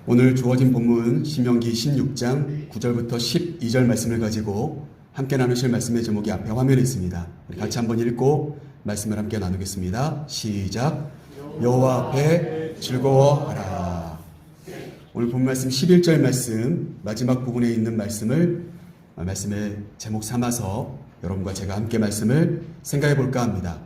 오늘 주어진 본문 신명기 16장 9절부터 12절 말씀을 가지고 함께 나누실 말씀의 제목이 앞에 화면에 있습니다. 우리 같이 한번 읽고 말씀을 함께 나누겠습니다. 시작. 여호와 앞에 즐거워하라. 오늘 본 말씀 11절 말씀 마지막 부분에 있는 말씀의 제목 삼아서 여러분과 제가 함께 말씀을 생각해 볼까 합니다.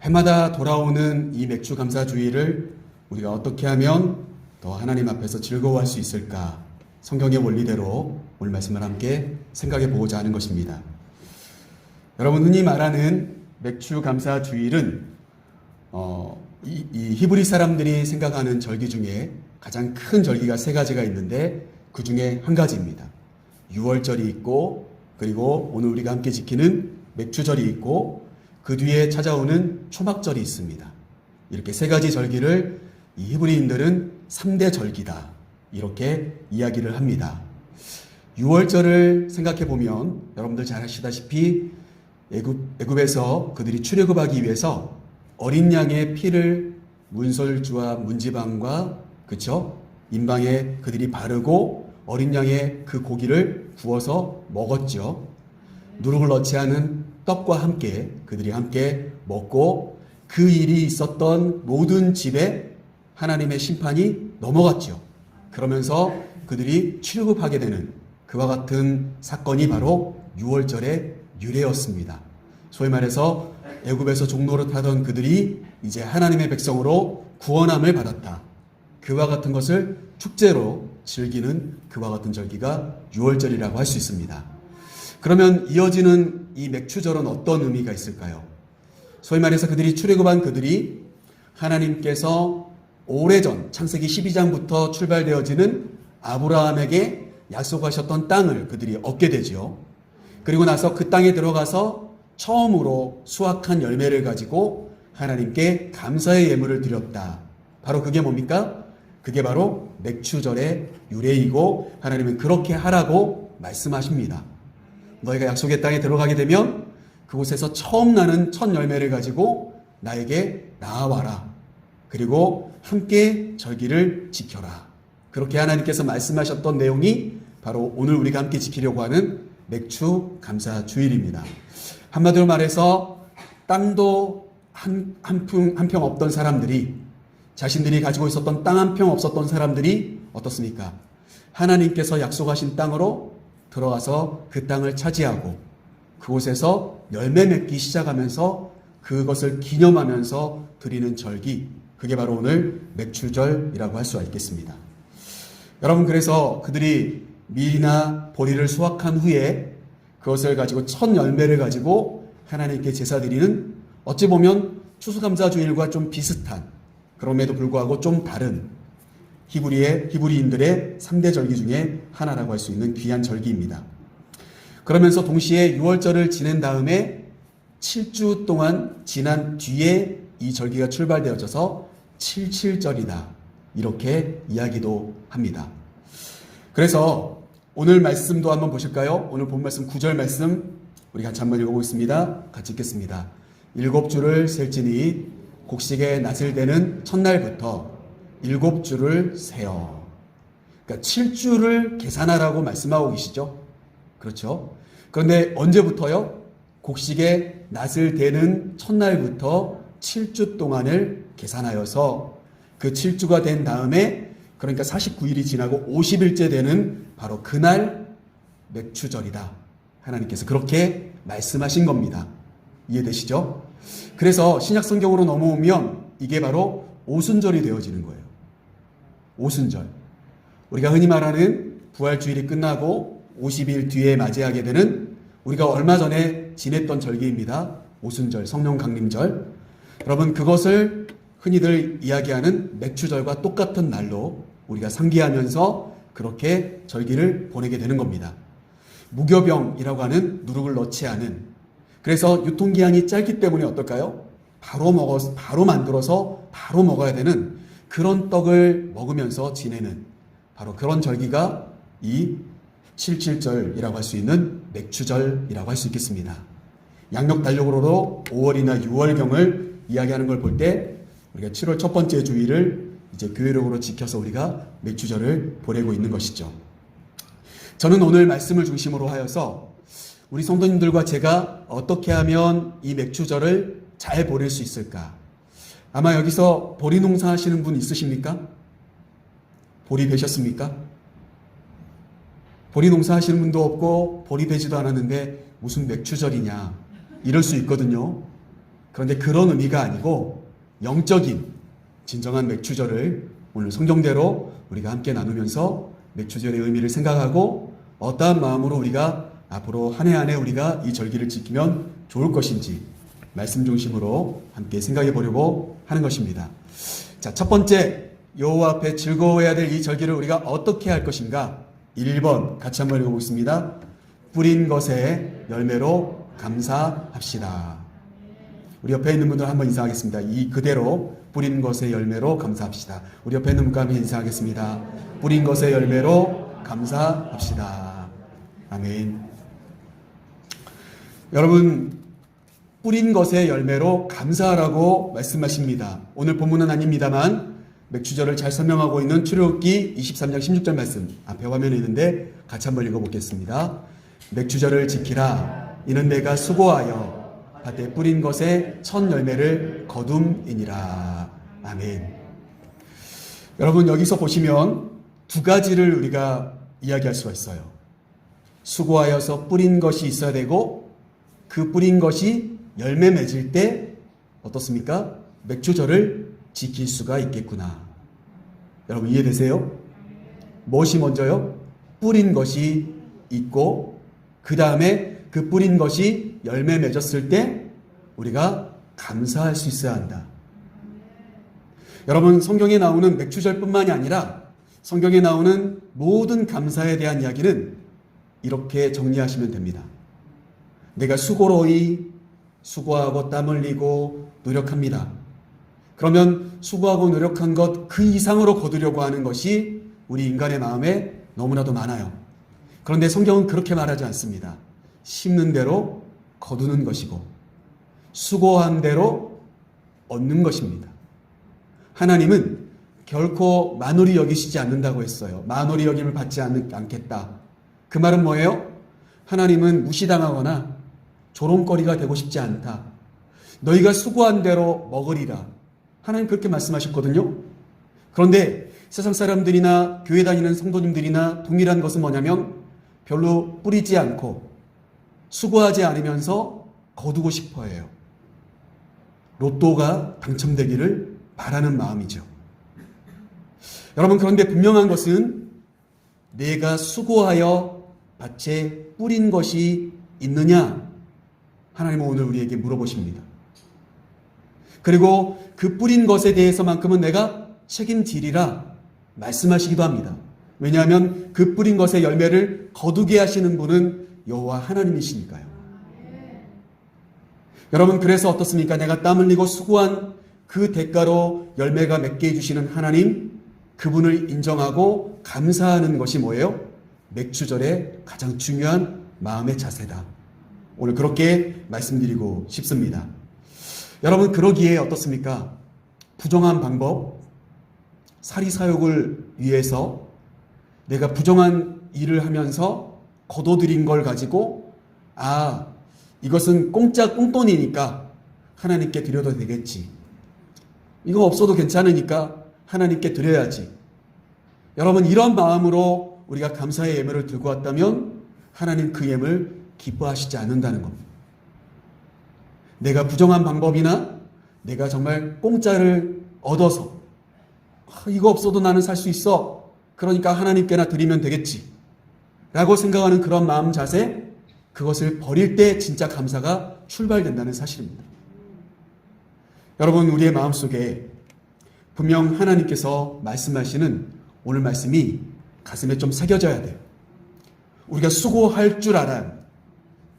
해마다 돌아오는 이 맥주 감사 주일을 우리가 어떻게 하면 더 하나님 앞에서 즐거워할 수 있을까? 성경의 원리대로 오늘 말씀을 함께 생각해 보고자 하는 것입니다. 여러분, 흔히 말하는 맥주 감사 주일은 이 히브리 사람들이 생각하는 절기 중에 가장 큰 절기가 세 가지가 있는데 그 중에 한 가지입니다. 유월절이 있고, 그리고 오늘 우리가 함께 지키는 맥주절이 있고, 그 뒤에 찾아오는 초막절이 있습니다. 이렇게 세 가지 절기를 이 히브리인들은 3대 절기다, 이렇게 이야기를 합니다. 유월절을 생각해 보면 여러분들 잘 아시다시피 애굽에서 그들이 출애굽하기 위해서 어린 양의 피를 문설주와 문지방과 인방에 그들이 바르고 어린 양의 그 고기를 구워서 먹었죠. 누룩을 넣지 않은 떡과 함께 그들이 함께 먹고, 그 일이 있었던 모든 집에 하나님의 심판이 넘어갔죠. 그러면서 그들이 출애굽하게 되는 그와 같은 사건이 바로 유월절의 유래였습니다. 소위 말해서 애굽에서 종노릇하던 그들이 이제 하나님의 백성으로 구원함을 받았다. 그와 같은 것을 축제로 즐기는 그와 같은 절기가 유월절이라고 할 수 있습니다. 그러면 이어지는 이 맥추절은 어떤 의미가 있을까요? 소위 말해서 그들이 출애굽한 그들이 하나님께서 오래전 창세기 12장부터 출발되어지는 아브라함에게 약속하셨던 땅을 그들이 얻게 되죠. 그리고 나서 그 땅에 들어가서 처음으로 수확한 열매를 가지고 하나님께 감사의 예물을 드렸다. 바로 그게 뭡니까? 그게 바로 맥추절의 유래이고, 하나님은 그렇게 하라고 말씀하십니다. 너희가 약속의 땅에 들어가게 되면 그곳에서 처음 나는 첫 열매를 가지고 나에게 나아와라. 그리고 함께 절기를 지켜라. 그렇게 하나님께서 말씀하셨던 내용이 바로 오늘 우리가 함께 지키려고 하는 맥추 감사 주일입니다. 한마디로 말해서 땅도 한 평 없던 사람들이, 자신들이 가지고 있었던 땅 한 평 없었던 사람들이 어떻습니까? 하나님께서 약속하신 땅으로 들어가서 그 땅을 차지하고 그곳에서 열매 맺기 시작하면서 그것을 기념하면서 드리는 절기, 그게 바로 오늘 맥추절이라고 할 수가 있겠습니다. 여러분, 그래서 그들이 밀이나 보리를 수확한 후에 그것을 가지고 첫 열매를 가지고 하나님께 제사 드리는, 어찌 보면 추수감사주일과 좀 비슷한, 그럼에도 불구하고 좀 다른 히브리인들의 3대 절기 중에 하나라고 할 수 있는 귀한 절기입니다. 그러면서 동시에 유월절을 지낸 다음에 7주 동안 지난 뒤에 이 절기가 출발되어져서 77절이다, 이렇게 이야기도 합니다. 그래서 오늘 말씀도 한번 보실까요? 오늘 본 말씀 9절 말씀 우리 같이 한번 읽어보겠습니다. 같이 읽겠습니다. 7주를 셀지니 곡식의 낫을 대는 첫날부터 7주를 세어. 그러니까 7주를 계산하라고 말씀하고 계시죠. 그렇죠? 그런데 언제부터요? 곡식의 낫을 대는 첫날부터 7주 동안을 계산하여서 그 7주가 된 다음에, 그러니까 49일이 지나고 50일째 되는 바로 그날 맥추절이다. 하나님께서 그렇게 말씀하신 겁니다. 이해되시죠? 그래서 신약 성경으로 넘어오면 이게 바로 오순절이 되어지는 거예요. 오순절. 우리가 흔히 말하는 부활주일이 끝나고 50일 뒤에 맞이하게 되는, 우리가 얼마 전에 지냈던 절기입니다. 오순절, 성령 강림절. 여러분, 그것을 흔히들 이야기하는 맥추절과 똑같은 날로 우리가 상기하면서 그렇게 절기를 보내게 되는 겁니다. 무교병이라고 하는 누룩을 넣지 않은, 그래서 유통기한이 짧기 때문에 어떨까요? 바로 만들어서 바로 먹어야 되는 그런 떡을 먹으면서 지내는 바로 그런 절기가 이 77절이라고 할 수 있는 맥추절이라고 할 수 있겠습니다. 양력 달력으로도 5월이나 6월경을 이야기하는 걸 볼 때 우리가 7월 첫 번째 주일을 이제 교회력으로 지켜서 우리가 맥주절을 보내고 있는 것이죠. 저는 오늘 말씀을 중심으로 하여서 우리 성도님들과 제가 어떻게 하면 이 맥주절을 잘 보낼 수 있을까? 아마 여기서 보리 농사 하시는 분 있으십니까? 보리 베셨습니까? 보리 농사 하시는 분도 없고 보리 베지도 않았는데 무슨 맥주절이냐 이럴 수 있거든요. 그런데 그런 의미가 아니고 영적인 진정한 맥주절을 오늘 성경대로 우리가 함께 나누면서 맥주절의 의미를 생각하고 어떠한 마음으로 우리가 앞으로 한 해 한 해 우리가 이 절기를 지키면 좋을 것인지 말씀 중심으로 함께 생각해 보려고 하는 것입니다. 자, 첫 번째, 여호와 앞에 즐거워해야 될 이 절기를 우리가 어떻게 할 것인가? 1번 같이 한번 읽어보겠습니다. 뿌린 것의 열매로 감사합시다. 우리 옆에 있는 분들 한번 인사하겠습니다. 이 그대로 뿌린 것의 열매로 감사합시다. 우리 옆에 있는 분과 함께 인사하겠습니다. 뿌린 것의 열매로 감사합시다. 아멘. 여러분, 뿌린 것의 열매로 감사하라고 말씀하십니다. 오늘 본문은 아닙니다만 맥주절을 잘 설명하고 있는 출애굽기 23장 16절 말씀 앞에 화면에 있는데 같이 한번 읽어보겠습니다. 맥주절을 지키라. 이는 내가 수고하여 밭에 뿌린 것의 첫 열매를 거둠이니라. 아멘. 여러분, 여기서 보시면 두 가지를 우리가 이야기할 수가 있어요. 수고하여서 뿌린 것이 있어야 되고 그 뿌린 것이 열매 맺을 때 어떻습니까? 맥주절을 지킬 수가 있겠구나. 여러분 이해되세요? 무엇이 먼저요? 뿌린 것이 있고 그 다음에 그 뿌린 것이 열매 맺었을 때 우리가 감사할 수 있어야 한다. 여러분, 성경에 나오는 맥주절뿐만이 아니라 성경에 나오는 모든 감사에 대한 이야기는 이렇게 정리하시면 됩니다. 내가 수고로이 수고하고 땀 흘리고 노력합니다. 그러면 수고하고 노력한 것 그 이상으로 거두려고 하는 것이 우리 인간의 마음에 너무나도 많아요. 그런데 성경은 그렇게 말하지 않습니다. 심는 대로 거두는 것이고 수고한 대로 얻는 것입니다. 하나님은 결코 만홀히 여기시지 않는다고 했어요. 만홀히 여김을 받지 않겠다. 그 말은 뭐예요? 하나님은 무시당하거나 조롱거리가 되고 싶지 않다. 너희가 수고한 대로 먹으리라. 하나님 그렇게 말씀하셨거든요. 그런데 세상 사람들이나 교회 다니는 성도님들이나 동일한 것은 뭐냐면 별로 뿌리지 않고 수고하지 않으면서 거두고 싶어 해요. 로또가 당첨되기를 바라는 마음이죠. 여러분, 그런데 분명한 것은 내가 수고하여 밭에 뿌린 것이 있느냐? 하나님은 오늘 우리에게 물어보십니다. 그리고 그 뿌린 것에 대해서만큼은 내가 책임지리라 말씀하시기도 합니다. 왜냐하면 그 뿌린 것의 열매를 거두게 하시는 분은 여호와 하나님이시니까요. 여러분, 그래서 어떻습니까? 내가 땀 흘리고 수고한 그 대가로 열매가 맺게 해주시는 하나님, 그분을 인정하고 감사하는 것이 뭐예요? 맥주절의 가장 중요한 마음의 자세다. 오늘 그렇게 말씀드리고 싶습니다. 여러분, 그러기에 어떻습니까? 부정한 방법, 사리사욕을 위해서 내가 부정한 일을 하면서 거둬들인 걸 가지고 이것은 공짜 꽁돈이니까 하나님께 드려도 되겠지. 이거 없어도 괜찮으니까 하나님께 드려야지. 여러분, 이런 마음으로 우리가 감사의 예물을 들고 왔다면 하나님 그 예물 기뻐하시지 않는다는 겁니다. 내가 부정한 방법이나 내가 정말 공짜를 얻어서 이거 없어도 나는 살 수 있어. 그러니까 하나님께나 드리면 되겠지. 라고 생각하는 그런 마음 자세, 그것을 버릴 때 진짜 감사가 출발된다는 사실입니다. 여러분, 우리의 마음속에 분명 하나님께서 말씀하시는 오늘 말씀이 가슴에 좀 새겨져야 돼요. 우리가 수고할 줄 알아야,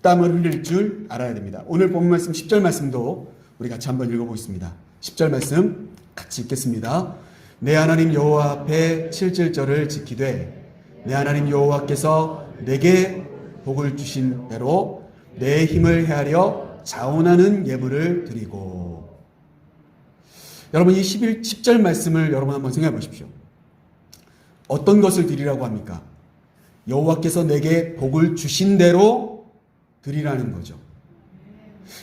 땀을 흘릴 줄 알아야 됩니다. 오늘 본 말씀 10절 말씀도 우리 같이 한번 읽어보겠습니다. 10절 말씀 같이 읽겠습니다. 내 하나님 여호와 앞에 7절을 지키되 내 하나님 여호와께서 내게 복을 주신 대로 내 힘을 헤아려 자원하는 예물을 드리고. 여러분 이 10절 말씀을 여러분 한번 생각해 보십시오. 어떤 것을 드리라고 합니까? 여호와께서 내게 복을 주신 대로 드리라는 거죠.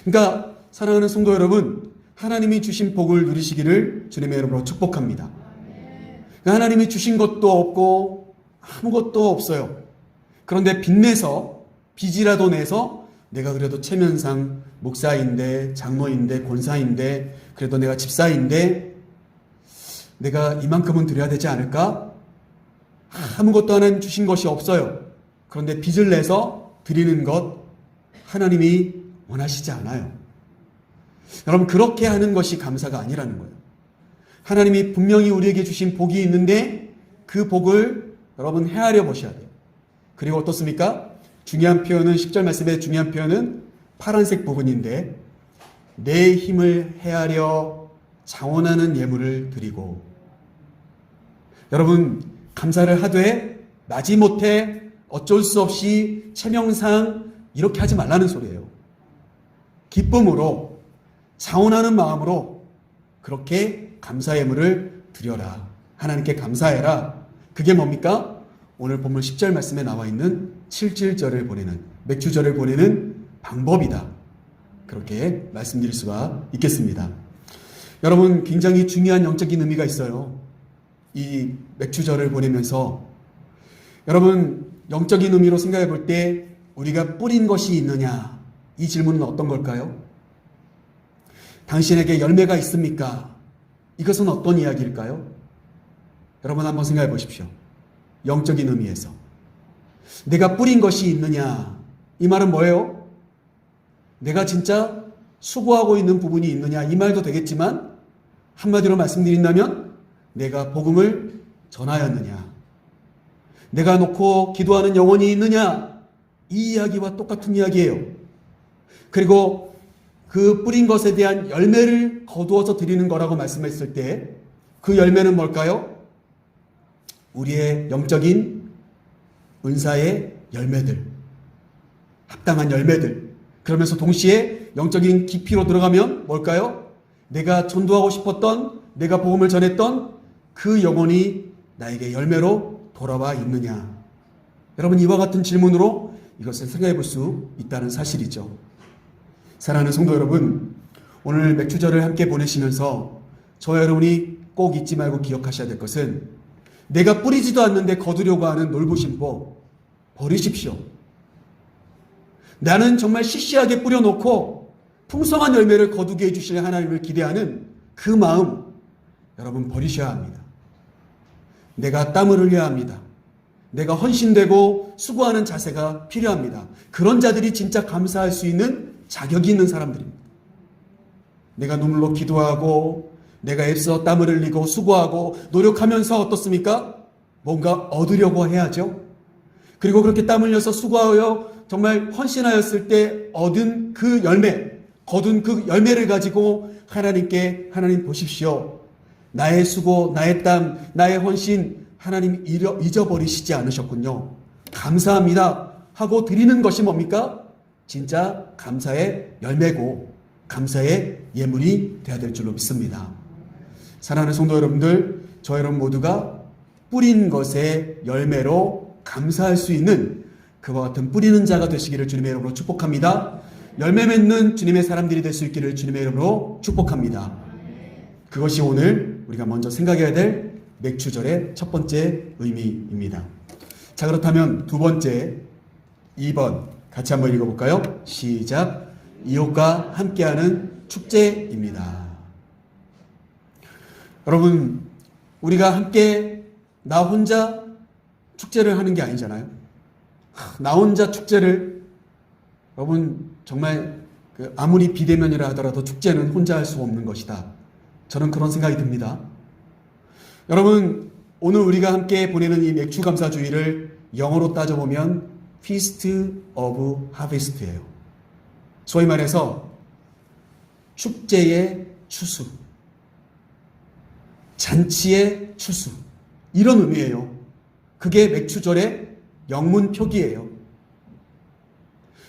그러니까 사랑하는 성도 여러분, 하나님이 주신 복을 누리시기를 주님의 이름으로 축복합니다. 하나님이 주신 것도 없고 아무것도 없어요. 그런데 빚내서, 빚이라도 내서 내가 그래도 체면상 목사인데, 장로인데, 권사인데, 그래도 내가 집사인데 내가 이만큼은 드려야 되지 않을까? 아무것도 하나님 주신 것이 없어요. 그런데 빚을 내서 드리는 것 하나님이 원하시지 않아요. 여러분, 그렇게 하는 것이 감사가 아니라는 거예요. 하나님이 분명히 우리에게 주신 복이 있는데 그 복을 여러분 헤아려 보셔야 돼요. 그리고 어떻습니까? 중요한 표현은 10절 말씀의 중요한 표현은 파란색 부분인데 내 힘을 헤아려 자원하는 예물을 드리고, 여러분 감사를 하되 마지못해 어쩔 수 없이 체명상 이렇게 하지 말라는 소리예요. 기쁨으로 자원하는 마음으로 그렇게 감사 예물을 드려라. 하나님께 감사해라. 그게 뭡니까? 오늘 본문 10절 말씀에 나와 있는 7절을 보내는, 맥주절을 보내는 방법이다. 그렇게 말씀드릴 수가 있겠습니다. 여러분, 굉장히 중요한 영적인 의미가 있어요. 이 맥주절을 보내면서 여러분, 영적인 의미로 생각해 볼 때 우리가 뿌린 것이 있느냐? 이 질문은 어떤 걸까요? 당신에게 열매가 있습니까? 이것은 어떤 이야기일까요? 여러분 한번 생각해 보십시오. 영적인 의미에서 내가 뿌린 것이 있느냐? 이 말은 뭐예요? 내가 진짜 수고하고 있는 부분이 있느냐? 이 말도 되겠지만 한마디로 말씀드린다면 내가 복음을 전하였느냐? 내가 놓고 기도하는 영혼이 있느냐? 이 이야기와 똑같은 이야기예요. 그리고 그 뿌린 것에 대한 열매를 거두어서 드리는 거라고 말씀했을 때 그 열매는 뭘까요? 우리의 영적인 은사의 열매들, 합당한 열매들. 그러면서 동시에 영적인 깊이로 들어가면 뭘까요? 내가 전도하고 싶었던, 내가 복음을 전했던 그 영혼이 나에게 열매로 돌아와 있느냐? 여러분, 이와 같은 질문으로 이것을 생각해 볼 수 있다는 사실이죠. 사랑하는 성도 여러분, 오늘 맥주절을 함께 보내시면서 저와 여러분이 꼭 잊지 말고 기억하셔야 될 것은 내가 뿌리지도 않는데 거두려고 하는 놀부심보 버리십시오. 나는 정말 시시하게 뿌려놓고 풍성한 열매를 거두게 해주실 하나님을 기대하는 그 마음 여러분 버리셔야 합니다. 내가 땀을 흘려야 합니다. 내가 헌신되고 수고하는 자세가 필요합니다. 그런 자들이 진짜 감사할 수 있는 자격이 있는 사람들입니다. 내가 눈물로 기도하고 내가 애써 땀을 흘리고 수고하고 노력하면서 어떻습니까? 뭔가 얻으려고 해야죠. 그리고 그렇게 땀 흘려서 수고하여 정말 헌신하였을 때 얻은 그 열매, 거둔 그 열매를 가지고 하나님께, 하나님 보십시오. 나의 수고, 나의 땀, 나의 헌신 하나님 잊어버리시지 않으셨군요. 감사합니다 하고 드리는 것이 뭡니까? 진짜 감사의 열매고 감사의 예물이 되어야 될 줄로 믿습니다. 사랑하는 성도 여러분들, 저 여러분 모두가 뿌린 것의 열매로 감사할 수 있는 그와 같은 뿌리는 자가 되시기를 주님의 이름으로 축복합니다. 열매 맺는 주님의 사람들이 될 수 있기를 주님의 이름으로 축복합니다. 그것이 오늘 우리가 먼저 생각해야 될 맥주절의 첫 번째 의미입니다. 자, 그렇다면 두 번째, 2번 같이 한번 읽어볼까요? 시작. 이웃과 함께하는 축제입니다. 여러분, 우리가 함께 나 혼자 축제를 하는 게 아니잖아요. 나 혼자 축제를, 여러분 정말 아무리 비대면이라 하더라도 축제는 혼자 할 수 없는 것이다. 저는 그런 생각이 듭니다. 여러분, 오늘 우리가 함께 보내는 이 맥주 감사 주일을 영어로 따져보면 Feast of Harvest예요. 소위 말해서 축제의 추수, 잔치의 추수, 이런 의미예요. 그게 맥주절의 영문 표기예요.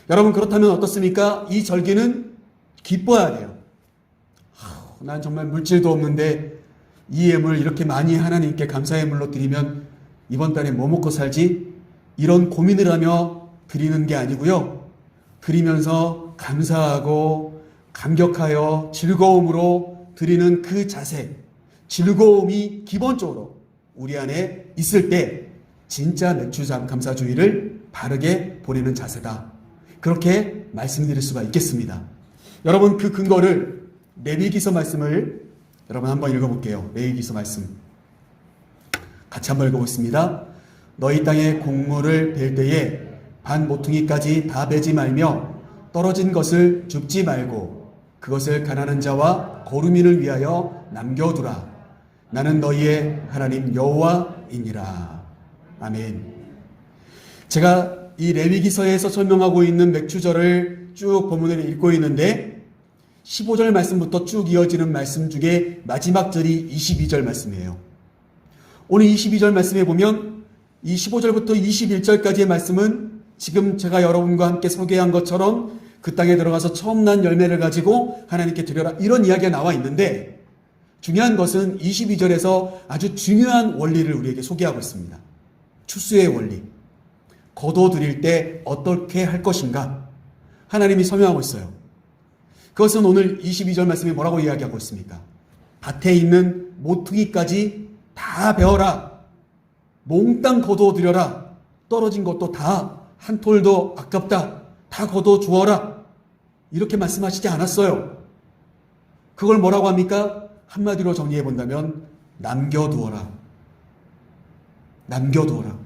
여러분, 그렇다면 어떻습니까? 이 절기는 기뻐야 돼요. 난 정말 물질도 없는데 이 예물 이렇게 많이 하나님께 감사의 물로 드리면 이번 달에 뭐 먹고 살지? 이런 고민을 하며 드리는 게 아니고요. 드리면서 감사하고 감격하여 즐거움으로 드리는 그 자세, 즐거움이 기본적으로 우리 안에 있을 때 진짜 맥주 감사주의를 바르게 보내는 자세다. 그렇게 말씀드릴 수가 있겠습니다. 여러분, 그 근거를 레위기서 말씀을 여러분 한번 읽어볼게요. 레위기서 말씀 같이 한번 읽어보겠습니다. 너희 땅에 곡물을 벨 때에 반 모퉁이까지 다 베지 말며 떨어진 것을 줍지 말고 그것을 가난한 자와 거루민을 위하여 남겨두라. 나는 너희의 하나님 여호와이니라. 아멘. 제가 이 레위기서에서 설명하고 있는 맥주절을 쭉 본문을 읽고 있는데 15절 말씀부터 쭉 이어지는 말씀 중에 마지막 절이 22절 말씀이에요. 오늘 22절 말씀에 보면 이 15절부터 21절까지의 말씀은 지금 제가 여러분과 함께 소개한 것처럼 그 땅에 들어가서 처음 난 열매를 가지고 하나님께 드려라, 이런 이야기가 나와 있는데 중요한 것은 22절에서 아주 중요한 원리를 우리에게 소개하고 있습니다. 추수의 원리. 거둬들일 때 어떻게 할 것인가 하나님이 설명하고 있어요. 그것은 오늘 22절 말씀에 뭐라고 이야기하고 있습니까? 밭에 있는 모퉁이까지 다 베어라. 몽땅 거둬들여라. 떨어진 것도 다, 한 톨도 아깝다. 다 거둬 주어라. 이렇게 말씀하시지 않았어요. 그걸 뭐라고 합니까? 한마디로 정리해 본다면 남겨두어라. 남겨두어라.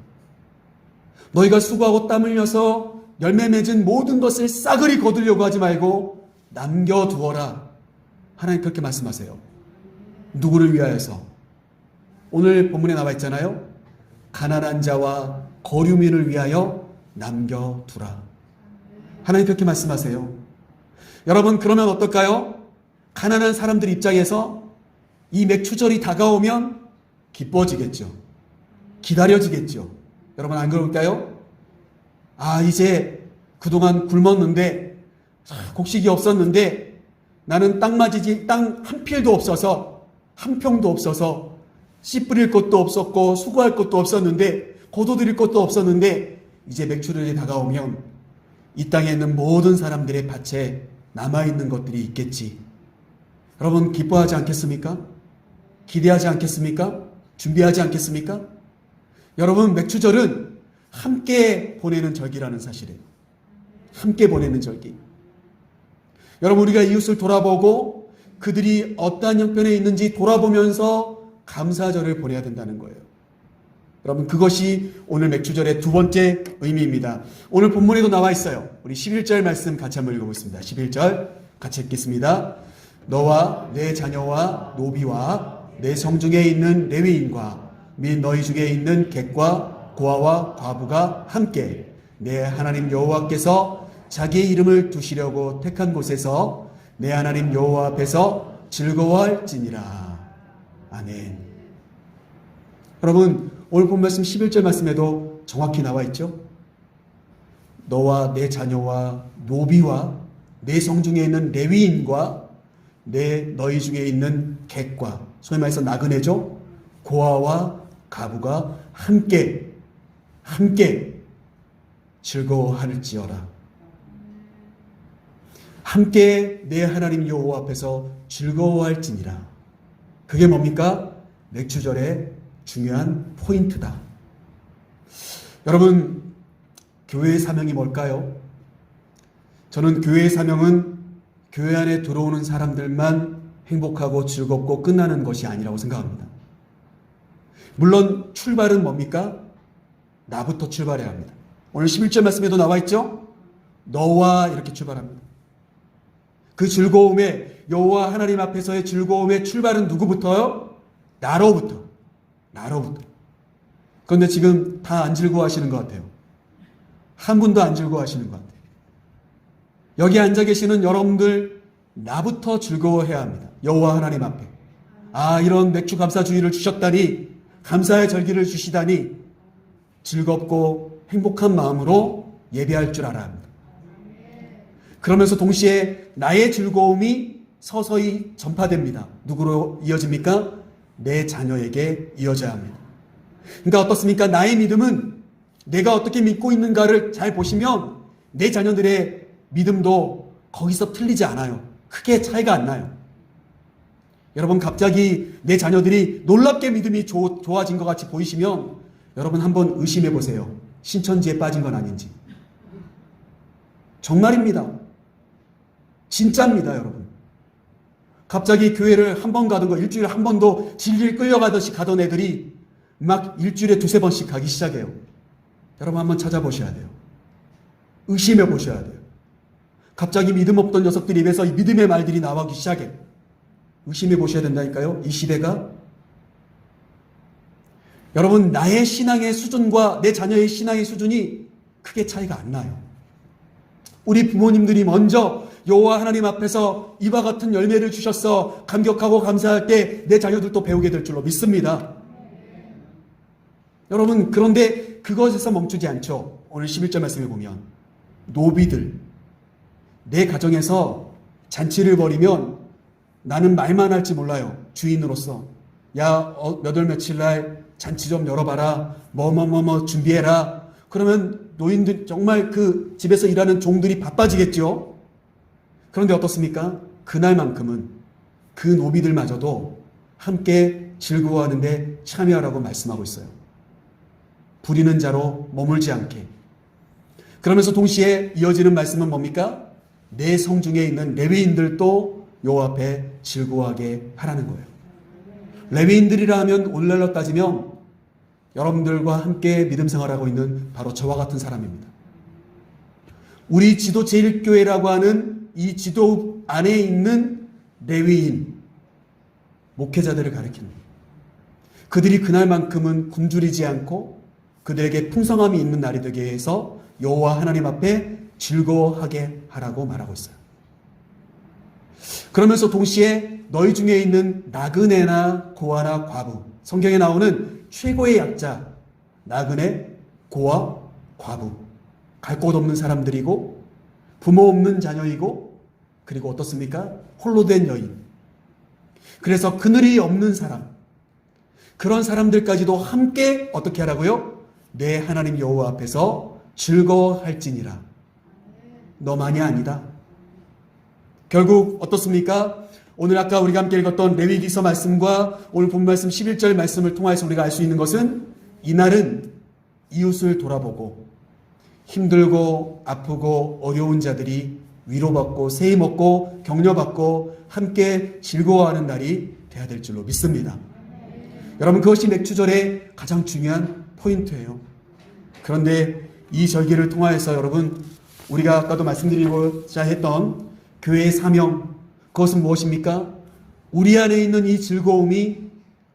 너희가 수고하고 땀 흘려서 열매 맺은 모든 것을 싸그리 거두려고 하지 말고 남겨두어라. 하나님 그렇게 말씀하세요. 누구를 위하여서? 오늘 본문에 나와 있잖아요. 가난한 자와 거류민을 위하여 남겨두라. 하나님 그렇게 말씀하세요. 여러분, 그러면 어떨까요? 가난한 사람들 입장에서 이 맥추절이 다가오면 기뻐지겠죠. 기다려지겠죠. 여러분, 안 그럴까요? 아, 이제 그동안 굶었는데, 곡식이 없었는데, 나는 땅 한 필도 없어서, 한 평도 없어서, 씨 뿌릴 것도 없었고, 수고할 것도 없었는데, 거둬들일 것도 없었는데, 이제 맥추절이 다가오면 이 땅에 있는 모든 사람들의 밭에 남아있는 것들이 있겠지. 여러분, 기뻐하지 않겠습니까? 기대하지 않겠습니까? 준비하지 않겠습니까? 여러분, 맥추절은 함께 보내는 절기라는 사실이에요. 함께 보내는 절기. 여러분, 우리가 이웃을 돌아보고 그들이 어떠한 형편에 있는지 돌아보면서 감사절을 보내야 된다는 거예요. 여러분, 그것이 오늘 맥추절의 두 번째 의미입니다. 오늘 본문에도 나와 있어요. 우리 11절 말씀 같이 한번 읽어보겠습니다. 11절 같이 읽겠습니다. 너와 내 자녀와 노비와 내 성중에 있는 레위인과 및 너희 중에 있는 객과 고아와 과부가 함께 내 하나님 여호와께서 자기의 이름을 두시려고 택한 곳에서 내 하나님 여호와 앞에서 즐거워할지니라. 아멘. 여러분, 오늘 본 말씀 11절 말씀에도 정확히 나와 있죠. 너와 내 자녀와 노비와 내 성중에 있는 레위인과 너희 중에 있는 객과, 소위 말해서 나그네죠, 고아와 가부가 함께 즐거워할지어라. 함께 내 하나님 여호와 앞에서 즐거워할지니라. 그게 뭡니까? 맥추절의 중요한 포인트다. 여러분, 교회의 사명이 뭘까요? 저는 교회의 사명은 교회 안에 들어오는 사람들만 행복하고 즐겁고 끝나는 것이 아니라고 생각합니다. 물론 출발은 뭡니까? 나부터 출발해야 합니다. 오늘 11절 말씀에도 나와 있죠? 너와 이렇게 출발합니다. 그 즐거움의, 여호와 하나님 앞에서의 즐거움의 출발은 누구부터요? 나로부터. 그런데 지금 다 안 즐거워하시는 것 같아요. 한 분도 안 즐거워하시는 것 같아요. 여기 앉아 계시는 여러분들, 나부터 즐거워해야 합니다. 여호와 하나님 앞에. 아, 이런 맥주 감사주의를 주셨다니, 감사의 절기를 주시다니 즐겁고 행복한 마음으로 예배할 줄 알아야 합니다. 그러면서 동시에 나의 즐거움이 서서히 전파됩니다. 누구로 이어집니까? 내 자녀에게 이어져야 합니다. 그러니까 어떻습니까? 나의 믿음은 내가 어떻게 믿고 있는가를 잘 보시면 내 자녀들의 믿음도 거기서 틀리지 않아요. 크게 차이가 안 나요. 여러분, 갑자기 내 자녀들이 놀랍게 믿음이 좋아진 것 같이 보이시면 여러분 한번 의심해 보세요. 신천지에 빠진 건 아닌지. 정말입니다. 진짜입니다, 여러분. 갑자기 교회를 한 번 가던 거, 일주일에 한 번도 질질 끌려가듯이 가던 애들이 막 일주일에 두세 번씩 가기 시작해요. 여러분 한번 찾아보셔야 돼요. 의심해 보셔야 돼요. 갑자기 믿음 없던 녀석들이 입에서 이 믿음의 말들이 나오기 시작해. 의심해 보셔야 된다니까요. 이 시대가. 여러분, 나의 신앙의 수준과 내 자녀의 신앙의 수준이 크게 차이가 안 나요. 우리 부모님들이 먼저 여호와 하나님 앞에서 이와 같은 열매를 주셔서 감격하고 감사할 때 내 자녀들도 배우게 될 줄로 믿습니다. 여러분, 그런데 그것에서 멈추지 않죠. 오늘 11절 말씀을 보면 노비들, 내 가정에서 잔치를 벌이면 나는 말만 할지 몰라요. 주인으로서. 야, 몇 월 며칠 날 잔치 좀 열어봐라. 뭐뭐뭐뭐 준비해라. 그러면 노인들, 정말 그 집에서 일하는 종들이 바빠지겠죠. 그런데 어떻습니까? 그날만큼은 그 노비들마저도 함께 즐거워하는데 참여하라고 말씀하고 있어요. 부리는 자로 머물지 않게. 그러면서 동시에 이어지는 말씀은 뭡니까? 내 성중에 있는 레위인들도 여호와 앞에 즐거워하게 하라는 거예요. 레위인들이라 하면 오늘날로 따지면 여러분들과 함께 믿음 생활하고 있는 바로 저와 같은 사람입니다. 우리 지도 제1교회라고 하는 이 지도 안에 있는 레위인, 목회자들을 가리키는 거예요. 그들이 그날만큼은 굶주리지 않고 그들에게 풍성함이 있는 날이 되게 해서 여호와 하나님 앞에 즐거워하게 하라고 말하고 있어요. 그러면서 동시에 너희 중에 있는 나그네나 고아나 과부, 성경에 나오는 최고의 약자, 나그네, 고아, 과부, 갈 곳 없는 사람들이고 부모 없는 자녀이고 그리고 어떻습니까? 홀로 된 여인. 그래서 그늘이 없는 사람, 그런 사람들까지도 함께 어떻게 하라고요? 내 하나님 여호와 앞에서 즐거워할지니라. 너만이 아니다. 결국 어떻습니까? 오늘 아까 우리가 함께 읽었던 레위기서 말씀과 오늘 본 말씀 11절 말씀을 통해서 우리가 알 수 있는 것은 이날은 이웃을 돌아보고 힘들고 아프고 어려운 자들이 위로받고 세임 얻고 격려받고 함께 즐거워하는 날이 되어야 될 줄로 믿습니다. 여러분, 그것이 맥주절의 가장 중요한 포인트예요. 그런데 이 절기를 통하여서 여러분, 우리가 아까도 말씀드리고자 했던 교회의 사명, 그것은 무엇입니까? 우리 안에 있는 이 즐거움이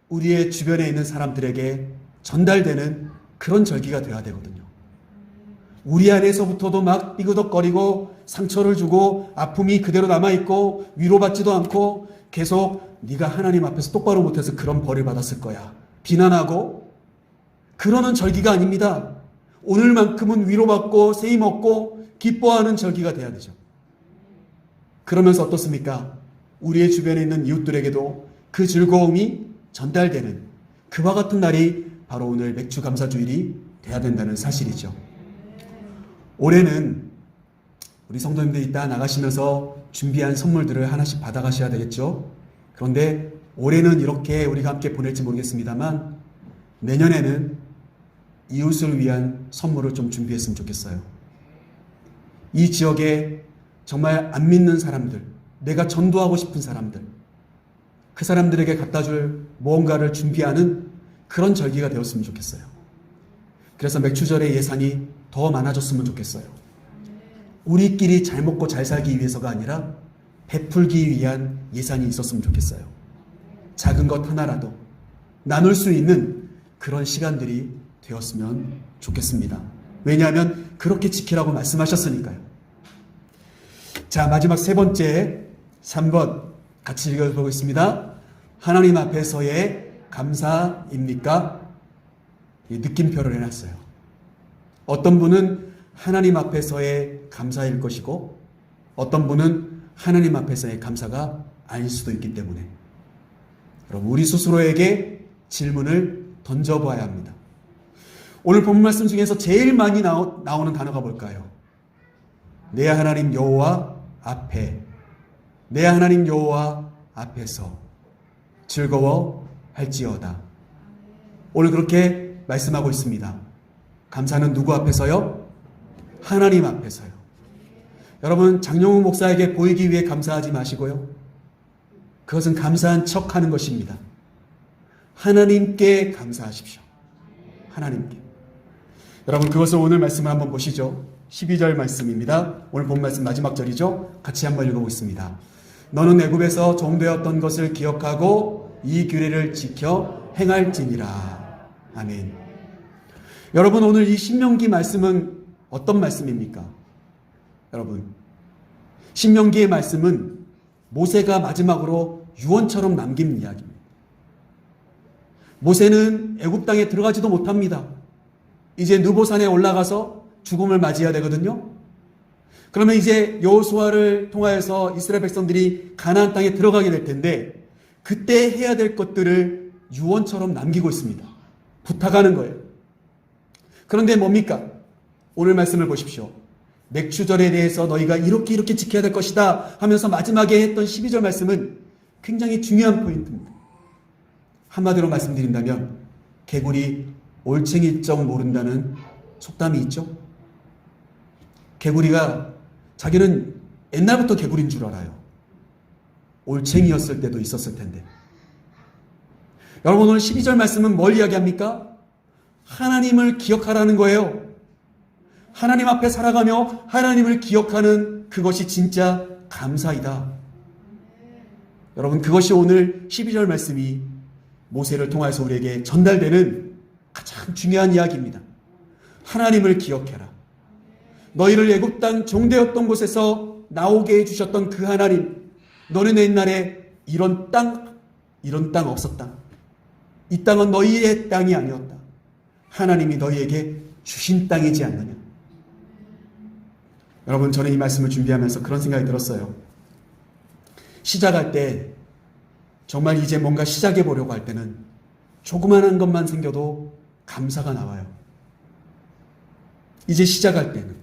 우리의 주변에 있는 사람들에게 전달되는 그런 절기가 되어야 되거든요. 우리 안에서부터도 막 삐그덕거리고 상처를 주고 아픔이 그대로 남아있고 위로받지도 않고 계속 네가 하나님 앞에서 똑바로 못해서 그런 벌을 받았을 거야, 비난하고 그러는 절기가 아닙니다. 오늘만큼은 위로받고 세임 얻고 기뻐하는 절기가 돼야 되죠. 그러면서 어떻습니까? 우리의 주변에 있는 이웃들에게도 그 즐거움이 전달되는 그와 같은 날이 바로 오늘 맥주 감사주일이 돼야 된다는 사실이죠. 올해는 우리 성도님들이 이따 나가시면서 준비한 선물들을 하나씩 받아가셔야 되겠죠. 그런데 올해는 이렇게 우리가 함께 보낼지 모르겠습니다만 내년에는 이웃을 위한 선물을 좀 준비했으면 좋겠어요. 이 지역에 정말 안 믿는 사람들, 내가 전도하고 싶은 사람들, 그 사람들에게 갖다 줄 무언가를 준비하는 그런 절기가 되었으면 좋겠어요. 그래서 맥주절의 예산이 더 많아졌으면 좋겠어요. 우리끼리 잘 먹고 잘 살기 위해서가 아니라 베풀기 위한 예산이 있었으면 좋겠어요. 작은 것 하나라도 나눌 수 있는 그런 시간들이 되었으면 좋겠습니다. 왜냐하면 그렇게 지키라고 말씀하셨으니까요. 자, 마지막 세 번째 3번 같이 읽어보겠습니다. 하나님 앞에서의 감사입니까? 느낌표를 해놨어요. 어떤 분은 하나님 앞에서의 감사일 것이고 어떤 분은 하나님 앞에서의 감사가 아닐 수도 있기 때문에 여러분 우리 스스로에게 질문을 던져봐야 합니다. 오늘 본문 말씀 중에서 제일 많이 나오는 단어가 뭘까요? 내 하나님 여호와 앞에, 내 하나님 여호와 앞에서 즐거워할지어다. 오늘 그렇게 말씀하고 있습니다. 감사는 누구 앞에서요? 하나님 앞에서요. 여러분 장용우 목사에게 보이기 위해 감사하지 마시고요. 그것은 감사한 척하는 것입니다. 하나님께 감사하십시오. 하나님께. 여러분 그것을 오늘 말씀을 한번 보시죠. 12절 말씀입니다. 오늘 본 말씀 마지막 절이죠. 같이 한번 읽어보겠습니다. 너는 애굽에서 종되었던 것을 기억하고 이 규례를 지켜 행할지니라. 아멘. 여러분 오늘 이 신명기 말씀은 어떤 말씀입니까? 여러분 신명기의 말씀은 모세가 마지막으로 유언처럼 남긴 이야기입니다. 모세는 애굽 땅에 들어가지도 못합니다. 이제 느보산에 올라가서 죽음을 맞이해야 되거든요. 그러면 이제 여호수아를 통하여서 이스라엘 백성들이 가나안 땅에 들어가게 될 텐데 그때 해야 될 것들을 유언처럼 남기고 있습니다. 부탁하는 거예요. 그런데 뭡니까? 오늘 말씀을 보십시오. 맥추절에 대해서 너희가 이렇게 지켜야 될 것이다 하면서 마지막에 했던 12절 말씀은 굉장히 중요한 포인트입니다. 한마디로 말씀드린다면 개구리 올챙이 쩍 모른다는 속담이 있죠. 개구리가 자기는 옛날부터 개구리인 줄 알아요. 올챙이였을 때도 있었을 텐데. 여러분 오늘 12절 말씀은 뭘 이야기합니까? 하나님을 기억하라는 거예요. 하나님 앞에 살아가며 하나님을 기억하는 그것이 진짜 감사이다. 여러분 그것이 오늘 12절 말씀이 모세를 통해서 우리에게 전달되는 가장 중요한 이야기입니다. 하나님을 기억해라. 너희를 애굽 땅 종되었던 곳에서 나오게 해주셨던 그 하나님, 너는 옛날에 이런 땅 없었다. 이 땅은 너희의 땅이 아니었다. 하나님이 너희에게 주신 땅이지 않느냐. 여러분 저는 이 말씀을 준비하면서 그런 생각이 들었어요. 시작할 때 정말 이제 뭔가 시작해 보려고 할 때는 조그만한 것만 생겨도 감사가 나와요. 이제 시작할 때는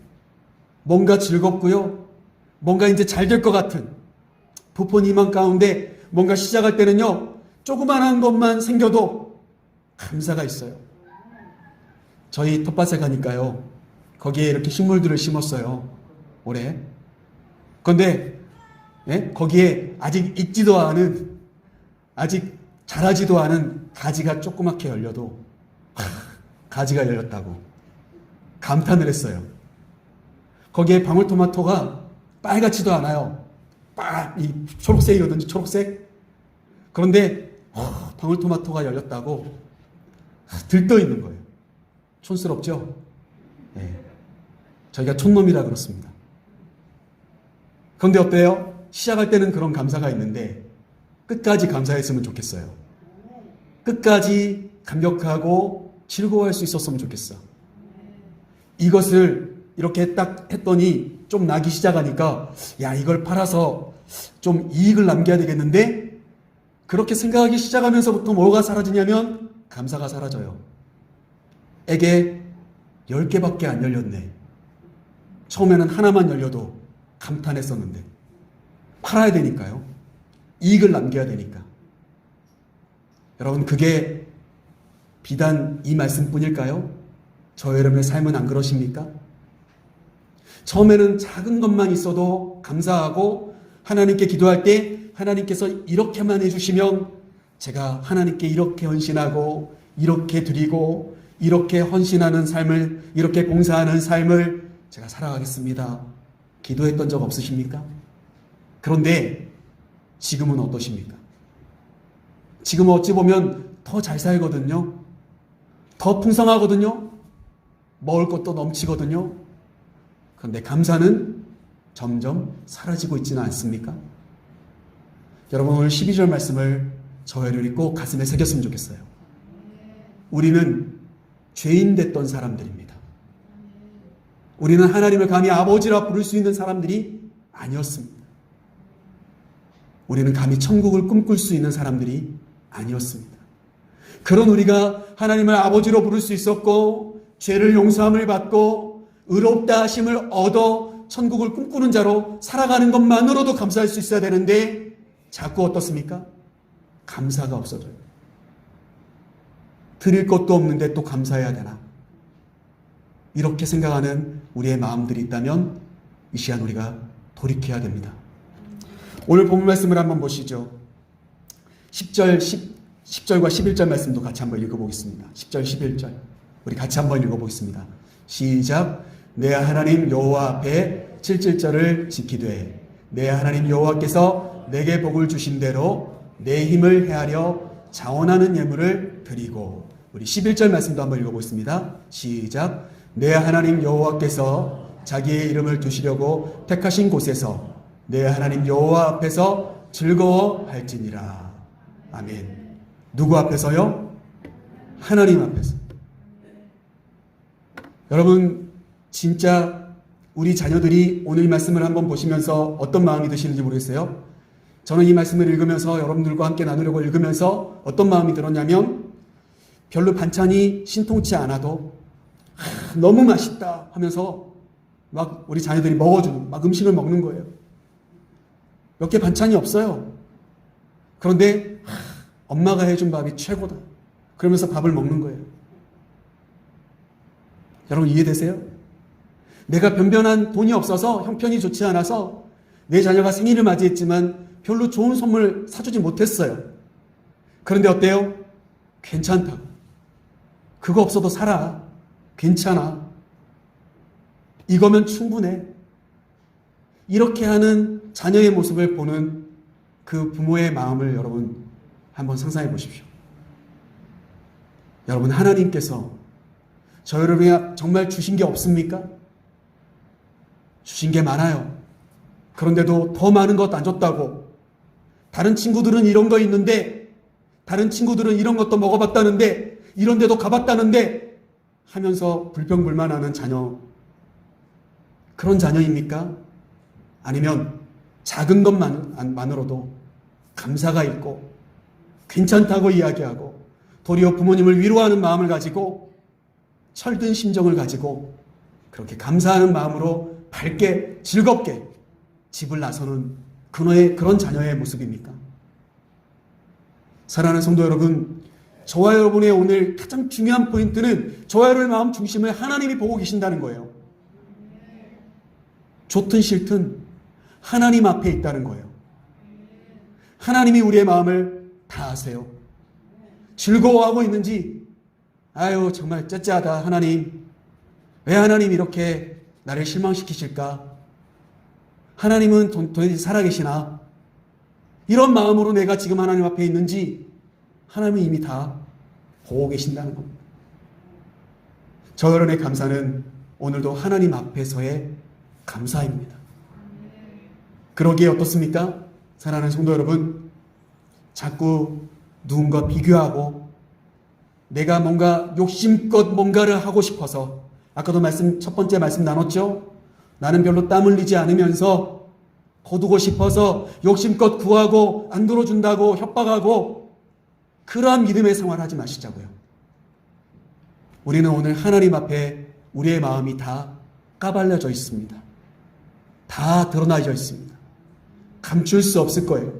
뭔가 즐겁고요. 뭔가 이제 잘 될 것 같은 부푼 희망 가운데 뭔가 시작할 때는요. 조그만한 것만 생겨도 감사가 있어요. 저희 텃밭에 가니까요. 거기에 이렇게 식물들을 심었어요. 올해. 그런데 거기에 아직 익지도 않은 아직 자라지도 않은 가지가 조그맣게 열려도 가지가 열렸다고 감탄을 했어요. 거기에 방울토마토가 빨갛지도 않아요. 이 초록색이거든요. 초록색. 그런데 방울토마토가 열렸다고 들떠 있는 거예요. 촌스럽죠? 네. 저희가 촌놈이라 그렇습니다. 그런데 어때요? 시작할 때는 그런 감사가 있는데 끝까지 감사했으면 좋겠어요. 끝까지 감격하고 즐거워할 수 있었으면 좋겠어. 이것을 이렇게 딱 했더니 좀 나기 시작하니까 야 이걸 팔아서 좀 이익을 남겨야 되겠는데 그렇게 생각하기 시작하면서부터 뭐가 사라지냐면 감사가 사라져요. 에게 10개밖에 안 열렸네. 처음에는 하나만 열려도 감탄했었는데 팔아야 되니까요. 이익을 남겨야 되니까. 여러분 그게 비단 이 말씀뿐일까요? 저 여러분의 삶은 안 그러십니까? 처음에는 작은 것만 있어도 감사하고 하나님께 기도할 때 하나님께서 이렇게만 해주시면 제가 하나님께 이렇게 헌신하고 이렇게 드리고 이렇게 헌신하는 삶을 이렇게 봉사하는 삶을 제가 살아가겠습니다. 기도했던 적 없으십니까? 그런데 지금은 어떠십니까? 지금은 어찌 보면 더 잘 살거든요. 더 풍성하거든요. 먹을 것도 넘치거든요. 그런데 감사는 점점 사라지고 있지는 않습니까? 여러분 오늘 12절 말씀을 저희를 꼭 가슴에 새겼으면 좋겠어요. 우리는 죄인 됐던 사람들입니다. 우리는 하나님을 감히 아버지라 부를 수 있는 사람들이 아니었습니다. 우리는 감히 천국을 꿈꿀 수 있는 사람들이 아니었습니다. 그런 우리가 하나님을 아버지로 부를 수 있었고 죄를 용서함을 받고 의롭다 하심을 얻어 천국을 꿈꾸는 자로 살아가는 것만으로도 감사할 수 있어야 되는데 자꾸 어떻습니까? 감사가 없어져요. 드릴 것도 없는데 또 감사해야 되나? 이렇게 생각하는 우리의 마음들이 있다면 이 시간 우리가 돌이켜야 됩니다. 오늘 본문 말씀을 한번 보시죠. 10절과 11절 말씀도 같이 한번 읽어보겠습니다. 10절, 11절 우리 같이 한번 읽어보겠습니다. 시작. 내 하나님 여호와 앞에 7절을 지키되 내 하나님 여호와께서 내게 복을 주신 대로 내 힘을 헤아려 자원하는 예물을 드리고, 우리 11절 말씀도 한번 읽어보겠습니다. 시작. 내 하나님 여호와께서 자기의 이름을 두시려고 택하신 곳에서 내 하나님 여호와 앞에서 즐거워할지니라. 아멘. 누구 앞에서요? 하나님 앞에서. 여러분, 진짜 우리 자녀들이 오늘 이 말씀을 한번 보시면서 어떤 마음이 드시는지 모르겠어요. 저는 이 말씀을 읽으면서 여러분들과 함께 나누려고 읽으면서 어떤 마음이 들었냐면, 별로 반찬이 신통치 않아도 너무 맛있다 하면서 막 우리 자녀들이 먹어주는, 막 음식을 먹는 거예요. 몇 개 반찬이 없어요. 그런데 엄마가 해준 밥이 최고다. 그러면서 밥을 먹는 거예요. 여러분 이해되세요? 내가 변변한 돈이 없어서 형편이 좋지 않아서 내 자녀가 생일을 맞이했지만 별로 좋은 선물 사주지 못했어요. 그런데 어때요? 괜찮다고. 그거 없어도 살아. 괜찮아. 이거면 충분해. 이렇게 하는 자녀의 모습을 보는 그 부모의 마음을 여러분 한번 상상해 보십시오. 여러분, 하나님께서 저 여러분이 정말 주신 게 없습니까? 주신 게 많아요. 그런데도 더 많은 것 안 줬다고, 다른 친구들은 이런 거 있는데, 다른 친구들은 이런 것도 먹어봤다는데, 이런 데도 가봤다는데 하면서 불평불만하는 자녀, 그런 자녀입니까? 아니면 작은 것만으로도 감사가 있고 괜찮다고 이야기하고 도리어 부모님을 위로하는 마음을 가지고 철든 심정을 가지고 그렇게 감사하는 마음으로 밝게 즐겁게 집을 나서는 그런 자녀의 모습입니까? 사랑하는 성도 여러분, 저와 여러분의 오늘 가장 중요한 포인트는 저와 여러분의 마음 중심을 하나님이 보고 계신다는 거예요. 좋든 싫든 하나님 앞에 있다는 거예요. 하나님이 우리의 마음을 다 아세요. 즐거워하고 있는지, 아유 정말 째째하다 하나님, 왜 하나님 이렇게 나를 실망시키실까? 하나님은 도대체 살아계시나? 이런 마음으로 내가 지금 하나님 앞에 있는지 하나님은 이미 다 보고 계신다는 겁니다. 저 여러분의 감사는 오늘도 하나님 앞에서의 감사입니다. 그러기에 어떻습니까? 사랑하는 성도 여러분, 자꾸 누군가 비교하고 내가 뭔가 욕심껏 뭔가를 하고 싶어서, 아까도 첫 번째 말씀 나눴죠? 나는 별로 땀 흘리지 않으면서 거두고 싶어서 욕심껏 구하고 안 들어준다고 협박하고 그러한 믿음의 생활을 하지 마시자고요. 우리는 오늘 하나님 앞에 우리의 마음이 다 까발려져 있습니다. 다 드러나져 있습니다. 감출 수 없을 거예요.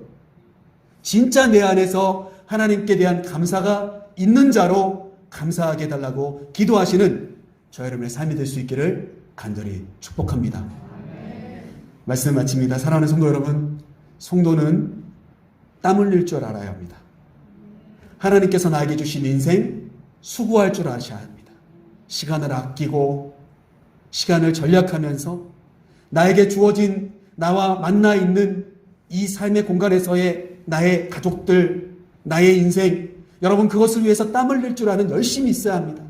진짜 내 안에서 하나님께 대한 감사가 있는 자로 감사하게 해달라고 기도하시는 저 여러분의 삶이 될 수 있기를 간절히 축복합니다. 말씀 마칩니다. 사랑하는 성도 여러분, 성도는 땀 흘릴 줄 알아야 합니다. 하나님께서 나에게 주신 인생 수고할 줄 아셔야 합니다. 시간을 아끼고 시간을 전략하면서 나에게 주어진 나와 만나 있는 이 삶의 공간에서의 나의 가족들, 나의 인생, 여러분 그것을 위해서 땀 흘릴 줄 아는 열심이 있어야 합니다.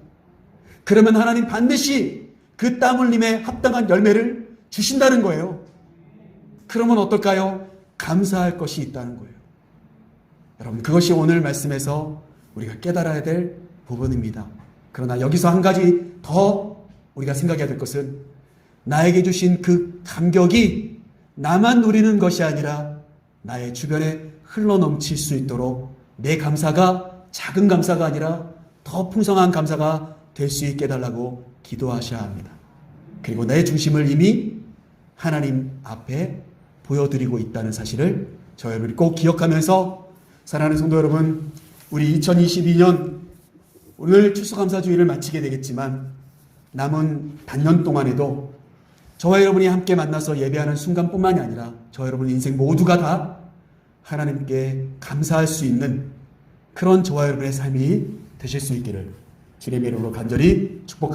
그러면 하나님 반드시 그 땀 흘림에 합당한 열매를 주신다는 거예요. 그러면 어떨까요? 감사할 것이 있다는 거예요. 여러분 그것이 오늘 말씀에서 우리가 깨달아야 될 부분입니다. 그러나 여기서 한 가지 더 우리가 생각해야 될 것은 나에게 주신 그 감격이 나만 누리는 것이 아니라 나의 주변에 흘러넘칠 수 있도록 내 감사가 작은 감사가 아니라 더 풍성한 감사가 될 수 있게 해달라고 기도하셔야 합니다. 그리고 내 중심을 이미 하나님 앞에 보여드리고 있다는 사실을 저 여러분이 꼭 기억하면서, 사랑하는 성도 여러분, 우리 2022년 오늘 추수감사주일을 마치게 되겠지만 남은 단년 동안에도 저와 여러분이 함께 만나서 예배하는 순간뿐만이 아니라 저 여러분 인생 모두가 다 하나님께 감사할 수 있는 그런 저와 여러분의 삶이 되실 수 있기를 주님의 이름으로 간절히 축복합니다.